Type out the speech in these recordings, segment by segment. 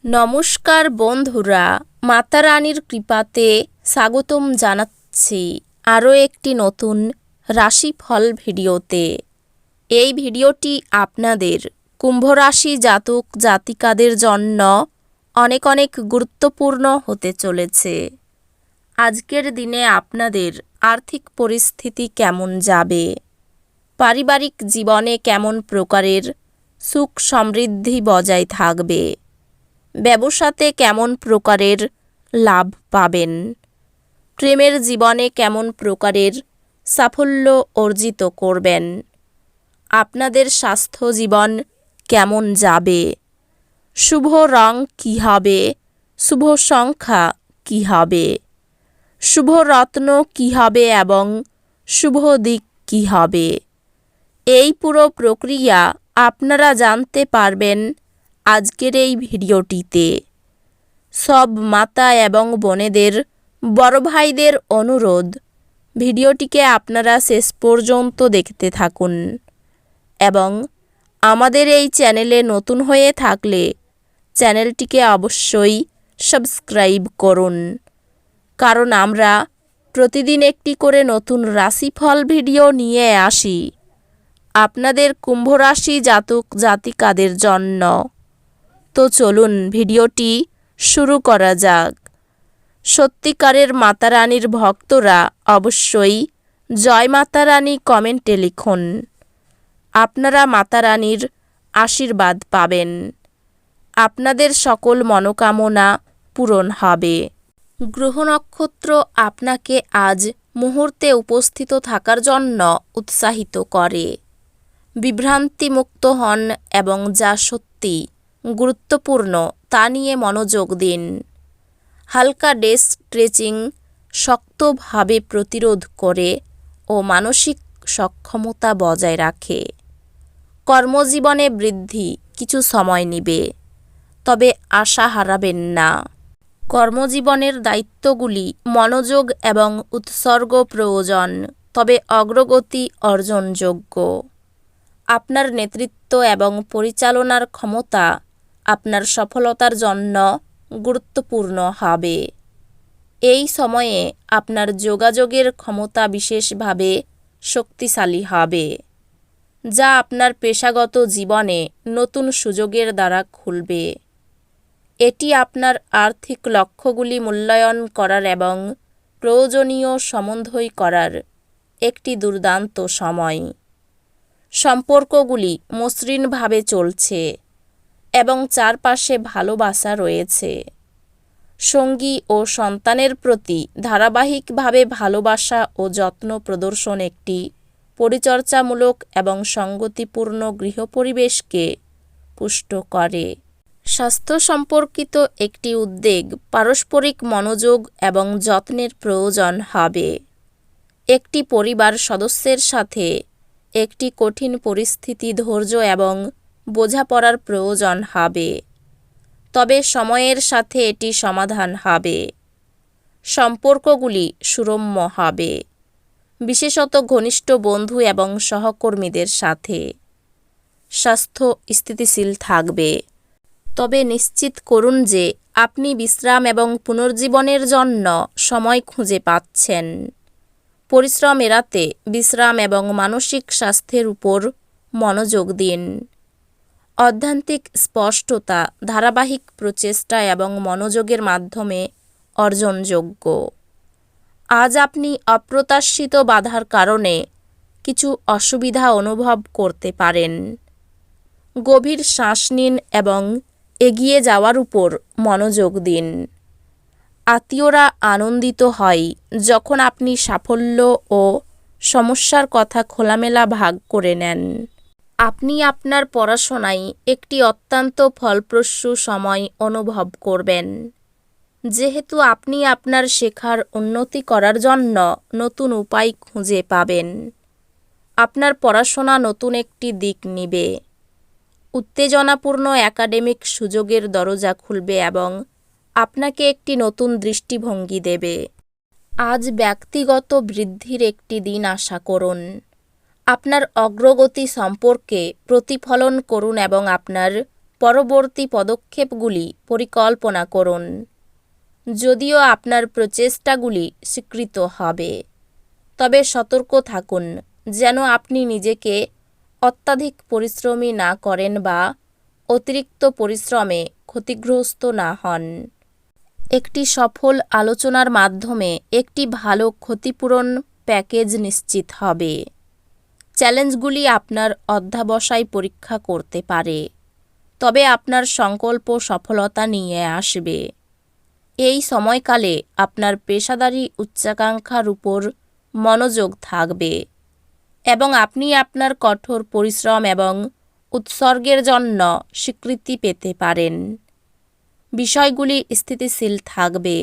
নমস্কার বন্ধুরা, মাতা রানীর কৃপাতে স্বাগতম জানাচ্ছি আরও একটি নতুন রাশিফল ভিডিওতে। এই ভিডিওটি আপনাদের কুম্ভ রাশি জাতক জাতিকাদের জন্য অনেক অনেক গুরুত্বপূর্ণ হতে চলেছে। আজকের দিনে আপনাদের আর্থিক পরিস্থিতি কেমন যাবে, পারিবারিক জীবনে কেমন প্রকারের সুখ সমৃদ্ধি বজায় থাকবে, ব্যবসাতে কেমন প্রকারের লাভ পাবেন, প্রেমের জীবনে কেমন প্রকারের সাফল্য অর্জিত করবেন, আপনাদের স্বাস্থ্য জীবন কেমন যাবে, শুভ রং কী হবে, শুভ সংখ্যা কী হবে, শুভ রত্ন কী হবে এবং শুভ দিক কী হবে, এই পুরো প্রক্রিয়া আপনারা জানতে পারবেন আজকের এই ভিডিওটিতে। সব মাতা এবং বোনেদের, বড় ভাইদের অনুরোধ, ভিডিওটিকে আপনারা শেষ পর্যন্ত দেখতে থাকুন এবং আমাদের এই চ্যানেলে নতুন হয়ে থাকলে চ্যানেলটিকে অবশ্যই সাবস্ক্রাইব করুন, কারণ আমরা প্রতিদিন একটি করে নতুন রাশিফল ভিডিও নিয়ে আসি আপনাদের কুম্ভ রাশি জাতক জাতিকাদের জন্য। তো চলুন ভিডিওটি শুরু করা যাক। সত্যিকারের মাতা রানীর ভক্তরা অবশ্যই জয় মাতা রানী কমেন্টে লিখুন। আপনারা মাতা রানীর আশীর্বাদ পাবেন, আপনাদের সকল মনোকামনা পূরণ হবে। গ্রহ নক্ষত্র আপনাকে আজ মুহূর্তে উপস্থিত থাকার জন্য উৎসাহিত করে। বিভ্রান্তিমুক্ত হন এবং যা সত্যি গুরুত্বপূর্ণ তা নিয়ে মনোযোগ দিন। হালকা ডেস্ক স্ট্রেচিং শক্তভাবে প্রতিরোধ করে ও মানসিক সক্ষমতা বজায় রাখে। কর্মজীবনে বৃদ্ধি কিছু সময় নেবে, তবে আশা হারাবেন না। কর্মজীবনের দায়িত্বগুলি মনোযোগ এবং উৎসর্গ প্রয়োজন, তবে অগ্রগতি অর্জনযোগ্য। আপনার নেতৃত্ব এবং পরিচালনার ক্ষমতা আপনার সফলতার জন্য গুরুত্বপূর্ণ হবে। এই সময়ে আপনার যোগাযোগের ক্ষমতা বিশেষভাবে শক্তিশালী হবে, যা আপনার পেশাগত জীবনে নতুন সুযোগের দ্বার খুলবে। এটি আপনার আর্থিক লক্ষ্যগুলি মূল্যায়ন করার এবং প্রয়োজনীয় সমন্বয় করার একটি দুর্দান্ত সময়। সম্পর্কগুলি মসৃণভাবে চলছে এবং চারপাশে ভালোবাসা রয়েছে। সঙ্গী ও সন্তানের প্রতি ধারাবাহিকভাবে ভালোবাসা ও যত্ন প্রদর্শন একটি পরিচর্যামূলক এবং সঙ্গতিপূর্ণ গৃহপরিবেশকে পুষ্ট করে। স্বাস্থ্য সম্পর্কিত একটি উদ্বেগ, পারস্পরিক মনোযোগ এবং যত্নের প্রয়োজন হবে। একটি পরিবার সদস্যের সাথে একটি কঠিন পরিস্থিতি ধৈর্য এবং বোঝাপড়ার প্রয়োজন হবে, তবে সময়ের সাথে এটি সমাধান হবে। সম্পর্কগুলি সুরম্য হবে, বিশেষত ঘনিষ্ঠ বন্ধু এবং সহকর্মীদের সাথে। স্বাস্থ্য স্থিতিশীল থাকবে, তবে নিশ্চিত করুন যে আপনি বিশ্রাম এবং পুনর্জীবনের জন্য সময় খুঁজে পাচ্ছেন। পরিশ্রম এড়াতে বিশ্রাম এবং মানসিক স্বাস্থ্যের উপর মনোযোগ দিন। অধ্যাত্মিক স্পষ্টতা ধারাবাহিক প্রচেষ্টা এবং মনোযোগের মাধ্যমে অর্জনযোগ্য। আজ আপনি অপ্রত্যাশিত বাধার কারণে কিছু অসুবিধা অনুভব করতে পারেন। গভীর শ্বাস নিন এবং এগিয়ে যাওয়ার উপর মনোযোগ দিন। আত্মীয়রা আনন্দিত হয় যখন আপনি সাফল্য ও সমস্যার কথা খোলামেলা ভাগ করে নেন। আপনি আপনার পড়াশোনায় একটি অত্যন্ত ফলপ্রসূ সময় অনুভব করবেন, যেহেতু আপনি আপনার শেখার উন্নতি করার জন্য নতুন উপায় খুঁজে পাবেন। আপনার পড়াশোনা নতুন একটি দিক নেবে। উত্তেজনাপূর্ণ একাডেমিক সুযোগের দরজা খুলবে এবং আপনাকে একটি নতুন দৃষ্টিভঙ্গি দেবে। আজ ব্যক্তিগত বৃদ্ধির একটি দিন আশা করুন। আপনার অগ্রগতি সম্পর্কে প্রতিফলন করুন এবং আপনার পরবর্তী পদক্ষেপগুলি পরিকল্পনা করুন। যদিও আপনার প্রচেষ্টাগুলি স্বীকৃত হবে, তবে সতর্ক থাকুন যেন আপনি নিজেকে অত্যাধিক পরিশ্রমী না করেন বা অতিরিক্ত পরিশ্রমে ক্ষতিগ্রস্ত না হন। একটি সফল আলোচনার মাধ্যমে একটি ভালো ক্ষতিপূরণ প্যাকেজ নিশ্চিত হবে। চ্যালেঞ্জগুলি আপনার অধ্যবসায় পরীক্ষা করতে পারে, তবে আপনার সংকল্প সফলতা নিয়ে আসবে। এই সময়কালে আপনার পেশাদারী উচ্চাকাঙ্ক্ষার উপর মনোযোগ থাকবে এবং আপনি আপনার কঠোর পরিশ্রম এবং উৎসর্গের জন্য স্বীকৃতি পেতে পারেন। বিষয়গুলি স্থিতিশীল থাকবে,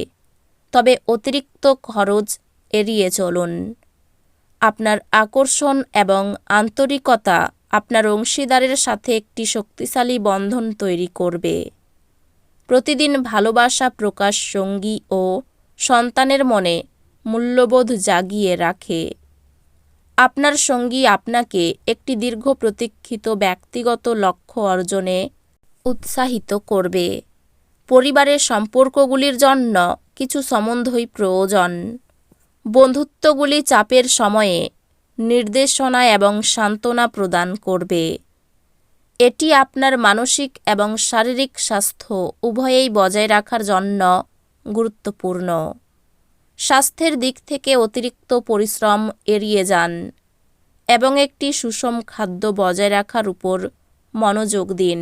তবে অতিরিক্ত খরচ এড়িয়ে চলুন। আপনার আকর্ষণ এবং আন্তরিকতা আপনার অংশীদারের সাথে একটি শক্তিশালী বন্ধন তৈরি করবে। প্রতিদিন ভালোবাসা প্রকাশ সঙ্গী ও সন্তানের মনে মূল্যবোধ জাগিয়ে রাখে। আপনার সঙ্গী আপনাকে একটি দীর্ঘ প্রতীক্ষিত ব্যক্তিগত লক্ষ্য অর্জনে উৎসাহিত করবে। পরিবারের সম্পর্কগুলির জন্য কিছু সম্বন্ধই প্রয়োজন। বন্ধুত্বগুলি চাপের সময়ে নির্দেশনা এবং সান্ত্বনা প্রদান করবে। এটি আপনার মানসিক এবং শারীরিক স্বাস্থ্য উভয়েই বজায় রাখার জন্য গুরুত্বপূর্ণ। স্বাস্থ্যের দিক থেকে অতিরিক্ত পরিশ্রম এড়িয়ে যান এবং একটি সুষম খাদ্য বজায় রাখার উপর মনোযোগ দিন।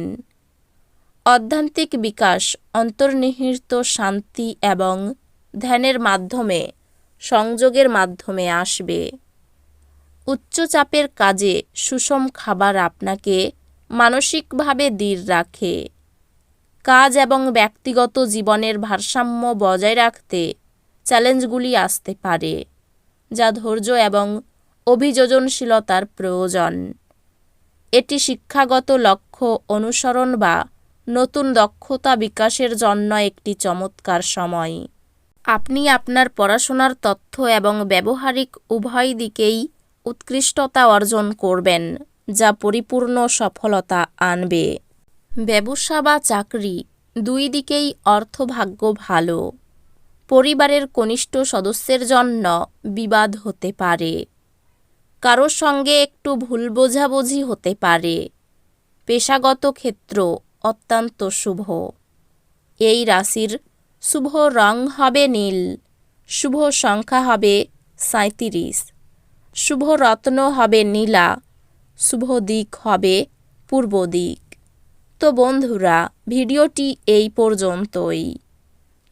আধ্যাত্মিক বিকাশ অন্তর্নিহিত শান্তি এবং ধ্যানের মাধ্যমে সংযোগের মাধ্যমে আসবে। উচ্চচাপের কাজে সুষম খাবার আপনাকে মানসিকভাবে দৃঢ় রাখে। কাজ এবং ব্যক্তিগত জীবনের ভারসাম্য বজায় রাখতে চ্যালেঞ্জগুলি আসতে পারে, যা ধৈর্য এবং অভিযোজনশীলতার প্রয়োজন। এটি শিক্ষাগত লক্ষ্য অনুসরণ বা নতুন দক্ষতা বিকাশের জন্য একটি চমৎকার সময়। আপনি আপনার পড়াশোনার তথ্য এবং ব্যবহারিক উভয় দিকেই উৎকৃষ্টতা অর্জন করবেন, যা পরিপূর্ণ সফলতা আনবে। ব্যবসা বা চাকরি দুই দিকেই অর্থভাগ্য ভালো। পরিবারের কনিষ্ঠ সদস্যের জন্য বিবাদ হতে পারে। কারো সঙ্গে একটু ভুল বোঝাবুঝি হতে পারে। পেশাগত ক্ষেত্র অত্যন্ত শুভ। এই রাশির শুভ রং হবে নীল, শুভ সংখ্যা হবে 37, শুভ রত্ন হবে নীলা, শুভ দিক হবে পূর্ব দিক। তো বন্ধুরা, ভিডিওটি এই পর্যন্তই।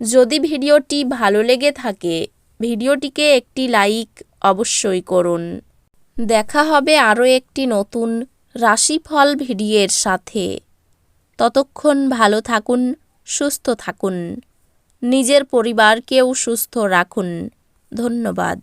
যদি ভিডিওটি ভালো লেগে থাকে, ভিডিওটিকে একটি লাইক অবশ্যই করুন। দেখা হবে আরও একটি নতুন রাশিফল ভিডিওর সাথে। ততক্ষণ ভালো থাকুন, সুস্থ থাকুন, নিজের পরিবারকেও সুস্থ রাখুন। ধন্যবাদ।